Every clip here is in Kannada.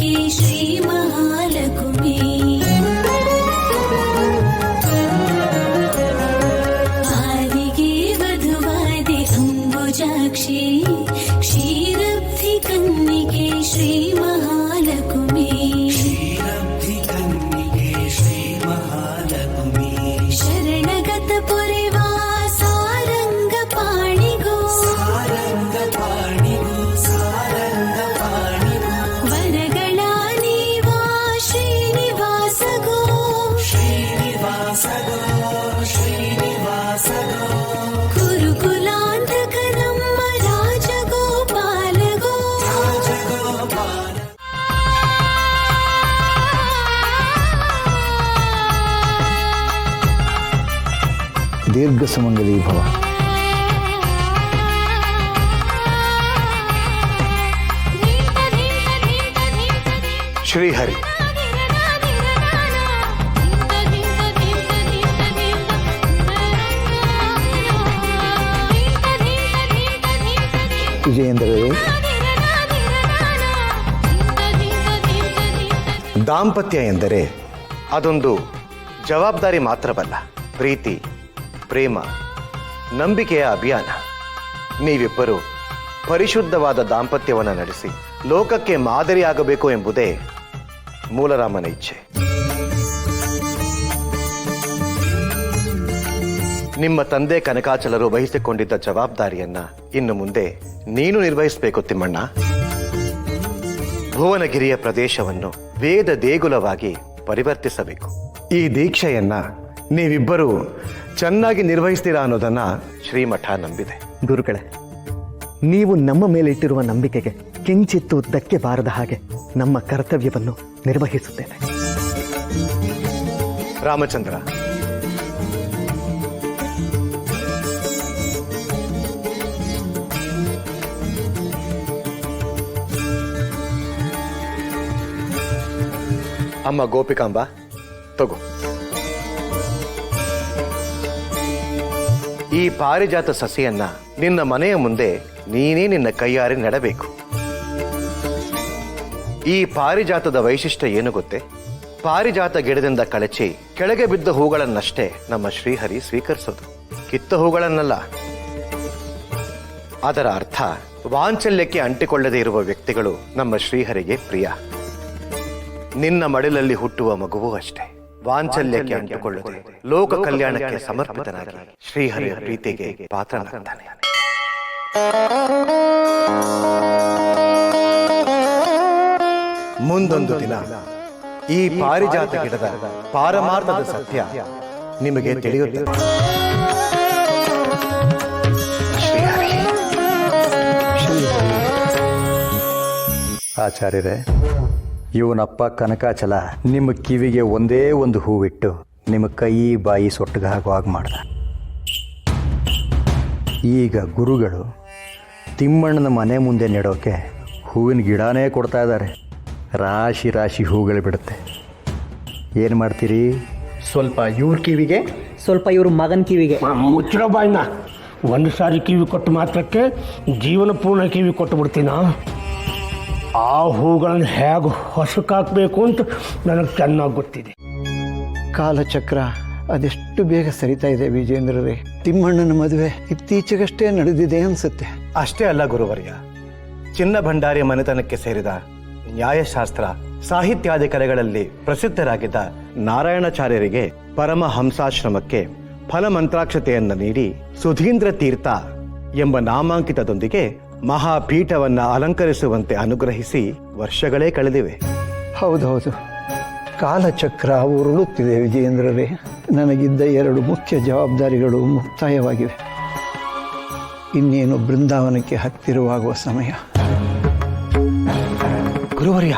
कन्निके श्री महालक्ष्मी आदिगे वधुवादे अंबुजाक्षी क्षीरब्धि कन्निके श्री महालक्ष्मी शरणगत पुरिवासा रंगपाणिगो वरगळा नीवा श्रीनिवासगो गुरुकुलांतक नम्म राजगोपालगो दीर्घ सुमंगली भव. श्रीहरि ವಿಜಯೇಂದ್ರರೇ, ದಾಂಪತ್ಯ ಎಂದರೆ ಅದೊಂದು ಜವಾಬ್ದಾರಿ ಮಾತ್ರವಲ್ಲ, ಪ್ರೀತಿ, ಪ್ರೇಮ, ನಂಬಿಕೆಯ ಅಭಿಯಾನ. ನೀವಿಬ್ಬರು ಪರಿಶುದ್ಧವಾದ ದಾಂಪತ್ಯವನ್ನು ನಡೆಸಿ ಲೋಕಕ್ಕೆ ಮಾದರಿಯಾಗಬೇಕು ಎಂಬುದೇ ಮೂಲರಾಮನ ಇಚ್ಛೆ. ನಿಮ್ಮ ತಂದೆ ಕನಕಾಚಲರು ವಹಿಸಿಕೊಂಡಿದ್ದ ಜವಾಬ್ದಾರಿಯನ್ನ ಇನ್ನು ಮುಂದೆ ನೀನು ನಿರ್ವಹಿಸಬೇಕು ತಿಮ್ಮಣ್ಣ. ಭುವನಗಿರಿಯ ಪ್ರದೇಶವನ್ನು ವೇದ ದೇಗುಲವಾಗಿ ಪರಿವರ್ತಿಸಬೇಕು. ಈ ದೀಕ್ಷೆಯನ್ನ ನೀವಿಬ್ಬರು ಚೆನ್ನಾಗಿ ನಿರ್ವಹಿಸ್ತೀರಾ ಅನ್ನೋದನ್ನ ಶ್ರೀಮಠ ನಂಬಿದೆ. ಗುರುಗಳೇ, ನೀವು ನಮ್ಮ ಮೇಲೆ ಇಟ್ಟಿರುವ ನಂಬಿಕೆಗೆ ಕಿಂಚಿತ್ತು ಧಕ್ಕೆ ಬಾರದ ಹಾಗೆ ನಮ್ಮ ಕರ್ತವ್ಯವನ್ನು ನಿರ್ವಹಿಸುತ್ತೇವೆ. ರಾಮಚಂದ್ರ, ಅಮ್ಮ ಗೋಪಿಕಾಂಬ, ತಗೋ. ಈ ಪಾರಿಜಾತ ಸಸಿಯನ್ನ ನಿನ್ನ ಮನೆಯ ಮುಂದೆ ನೀನೇ ನಿನ್ನ ಕೈಯಾರೆ ನೆಡಬೇಕು. ಈ ಪಾರಿಜಾತದ ವೈಶಿಷ್ಟ್ಯ ಏನು ಗೊತ್ತೇ? ಪಾರಿಜಾತ ಗಿಡದಿಂದ ಕಳಚಿ ಕೆಳಗೆ ಬಿದ್ದ ಹೂಗಳನ್ನಷ್ಟೇ ನಮ್ಮ ಶ್ರೀಹರಿ ಸ್ವೀಕರಿಸೋದು, ಕಿತ್ತ ಹೂಗಳನ್ನಲ್ಲ. ಅದರ ಅರ್ಥ ವಾಂಚಲ್ಯಕ್ಕೆ ಅಂಟಿಕೊಳ್ಳದೆ ಇರುವ ವ್ಯಕ್ತಿಗಳು ನಮ್ಮ ಶ್ರೀಹರಿಗೆ ಪ್ರಿಯ. ನಿನ್ನ ಮಡಿಲಲ್ಲಿ ಹುಟ್ಟುವ ಮಗುವೂ ಅಷ್ಟೇ ವಾಂಚಲ್ಯಕ್ಕೆ ಅಂಟಿಕೊಳ್ಳದೆ ಲೋಕ ಕಲ್ಯಾಣಕ್ಕೆ ಸಮರ್ಪಿತನಾಗಿ ಶ್ರೀಹರಿಯ ಪ್ರೀತಿಗೆ ಪಾತ್ರನಾಗ್ತಾನೆ. ಮುಂದೊಂದು ದಿನ ಈ ಪಾರಿಜಾತ ಗಿಡದ ಪಾರಮಾರ್ಥದ ಸತ್ಯ ನಿಮಗೆ ತಿಳಿಯುತ್ತದೆ. ಆಚಾರ್ಯರೇ, ಇವನಪ್ಪ ಕನಕಾಚಲ ನಿಮ್ಮ ಕಿವಿಗೆ ಒಂದೇ ಒಂದು ಹೂವಿಟ್ಟು ನಿಮ್ಮ ಕೈ ಬಾಯಿ ಸೊಟ್ಟಗಾಗೋ ಹಾಗೆ ಮಾಡ್ದ. ಈಗ ಗುರುಗಳು ತಿಮ್ಮಣ್ಣನ ಮನೆ ಮುಂದೆ ನೆಡೋಕೆ ಹೂವಿನ ಗಿಡನೇ ಕೊಡ್ತಾ ಇದ್ದಾರೆ. ರಾಶಿ ರಾಶಿ ಹೂಗಳು ಬಿಡುತ್ತೆ. ಏನು ಮಾಡ್ತೀರಿ? ಸ್ವಲ್ಪ ಇವ್ರ ಕಿವಿಗೆ, ಸ್ವಲ್ಪ ಇವ್ರ ಮಗನ ಕಿವಿಗೆ. ಮುಚ್ಚಿರೋ ಬಾಯ್ನ, ಒಂದು ಸಾರಿ ಕಿವಿ ಕೊಟ್ಟು ಮಾತ್ರಕ್ಕೆ ಜೀವನ ಪೂರ್ಣ ಕಿವಿ ಕೊಟ್ಟು ಬಿಡ್ತೀನ. ಆ ಹೂಗಳನ್ನು ಹೇಗೆ ಹೊಸಕಾಕಬೇಕು ಅಂತ ನನಗೆ ಚೆನ್ನಾಗಿ ಗೊತ್ತಿದೆ. ಕಾಲಚಕ್ರ ಅದೆಷ್ಟು ಬೇಗ ಸರಿತಾ ಇದೆ ವಿಜೇಂದ್ರರೇ. ತಿಮ್ಮಣ್ಣನ ಮದುವೆ ಇತ್ತೀಚೆಗಷ್ಟೇ ನಡೆದಿದೆ ಅನ್ಸುತ್ತೆ. ಅಷ್ಟೇ ಅಲ್ಲ ಗುರುವರ್ಯ, ಚಿನ್ನ ಭಂಡಾರಿ ಮನೆತನಕ್ಕೆ ಸೇರಿದ ನ್ಯಾಯಶಾಸ್ತ್ರ ಸಾಹಿತ್ಯಾದಿ ಕಲೆಗಳಲ್ಲಿ ಪ್ರಸಿದ್ಧರಾಗಿದ್ದ ನಾರಾಯಣಾಚಾರ್ಯರಿಗೆ ಪರಮಹಂಸಾಶ್ರಮಕ್ಕೆ ಫಲಮಂತ್ರಾಕ್ಷತೆಯನ್ನು ನೀಡಿ ಸುಧೀಂದ್ರ ತೀರ್ಥ ಎಂಬ ನಾಮಾಂಕಿತದೊಂದಿಗೆ ಮಹಾಪೀಠವನ್ನ ಅಲಂಕರಿಸುವಂತೆ ಅನುಗ್ರಹಿಸಿ ವರ್ಷಗಳೇ ಕಳೆದಿವೆ. ಹೌದೌದು, ಕಾಲಚಕ್ರ ಉರುಳುತ್ತಿದೆ ವಿಜಯೇಂದ್ರರೇ. ನನಗಿದ್ದ 2 ಮುಖ್ಯ ಜವಾಬ್ದಾರಿಗಳು ಮುಕ್ತಾಯವಾಗಿವೆ. ಇನ್ನೇನು ಬೃಂದಾವನಕ್ಕೆ ಹತ್ತಿರವಾಗುವ ಸಮಯ. ಗುರುವರ್ಯ,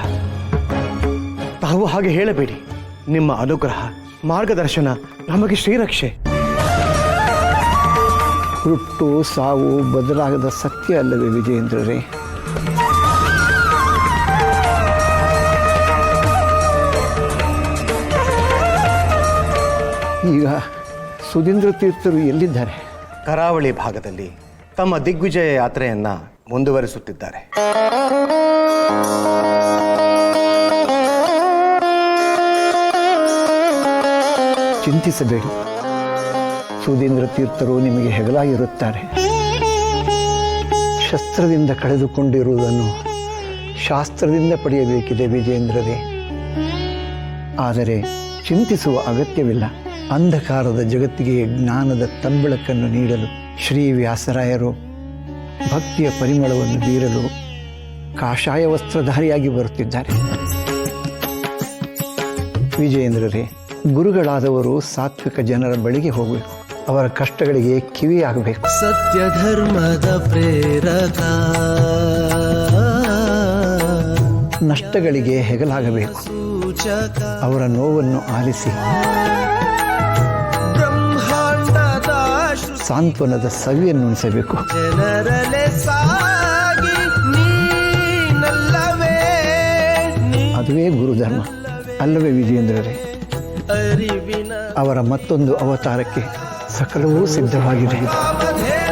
ತಾವು ಹಾಗೆ ಹೇಳಬೇಡಿ. ನಿಮ್ಮ ಅನುಗ್ರಹ ಮಾರ್ಗದರ್ಶನ ನಮಗೆ ಶ್ರೀರಕ್ಷೆ. ಹುಟ್ಟು ಸಾವು ಬದಲಾಗದ ಸತ್ಯ ಅಲ್ಲವೇ ವಿಜಯೇಂದ್ರರೇ? ಈಗ ಸುಧೀಂದ್ರ ತೀರ್ಥರು ಎಲ್ಲಿದ್ದಾರೆ? ಕರಾವಳಿ ಭಾಗದಲ್ಲಿ ತಮ್ಮ ದಿಗ್ವಿಜಯ ಯಾತ್ರೆಯನ್ನ ಮುಂದುವರಿಸುತ್ತಿದ್ದಾರೆ. ಚಿಂತಿಸಬೇಡಿ. ಸುಧೀಂದ್ರ ತೀರ್ಥರು ನಿಮಗೆ ಹೆಗಲಾಗಿರುತ್ತಾರೆ. ಶಸ್ತ್ರದಿಂದ ಕಳೆದುಕೊಂಡಿರುವುದನ್ನು ಶಾಸ್ತ್ರದಿಂದ ಪಡೆಯಬೇಕಿದೆ ವಿಜೇಂದ್ರರೇ. ಆದರೆ ಚಿಂತಿಸುವ ಅಗತ್ಯವಿಲ್ಲ. ಅಂಧಕಾರದ ಜಗತ್ತಿಗೆ ಜ್ಞಾನದ ತಂಬೆಳಕನ್ನು ನೀಡಲು ಶ್ರೀ ವ್ಯಾಸರಾಯರು ಭಕ್ತಿಯ ಪರಿಮಳವನ್ನು ಬೀರಲು ಕಾಷಾಯ ವಸ್ತ್ರಧಾರಿಯಾಗಿ ಬರುತ್ತಿದ್ದಾರೆ. ವಿಜಯೇಂದ್ರರೇ, ಗುರುಗಳಾದವರು ಸಾತ್ವಿಕ ಜನರ ಬಳಿಗೆ ಹೋಗಬೇಕು. ಅವರ ಕಷ್ಟಗಳಿಗೆ ಕಿವಿಯಾಗಬೇಕು. ಸತ್ಯ ಧರ್ಮದ ಪ್ರೇರಕ, ನಷ್ಟಗಳಿಗೆ ಹೆಗಲಾಗಬೇಕು. ಅವರ ನೋವನ್ನು ಆಲಿಸಿ ಬ್ರಹ್ಮಾಂಡದ ಸಾಂತ್ವನದ ಸವಿಯನ್ನು ಉಣಿಸಬೇಕು. ಜನರಲೆ ಸಾಗಿ ನೀನಲ್ಲವೇ ಅದುವೇ ಗುರುಧರ್ಮ ಅಲ್ಲವೇ ವಿಜಯೇಂದ್ರರೇ? ಅರಿವಿನ ಅವರ ಮತ್ತೊಂದು ಅವತಾರಕ್ಕೆ ಸಕಲವೂ ಸಿದ್ಧವಾಗಿದೆ. ಅವಧೇ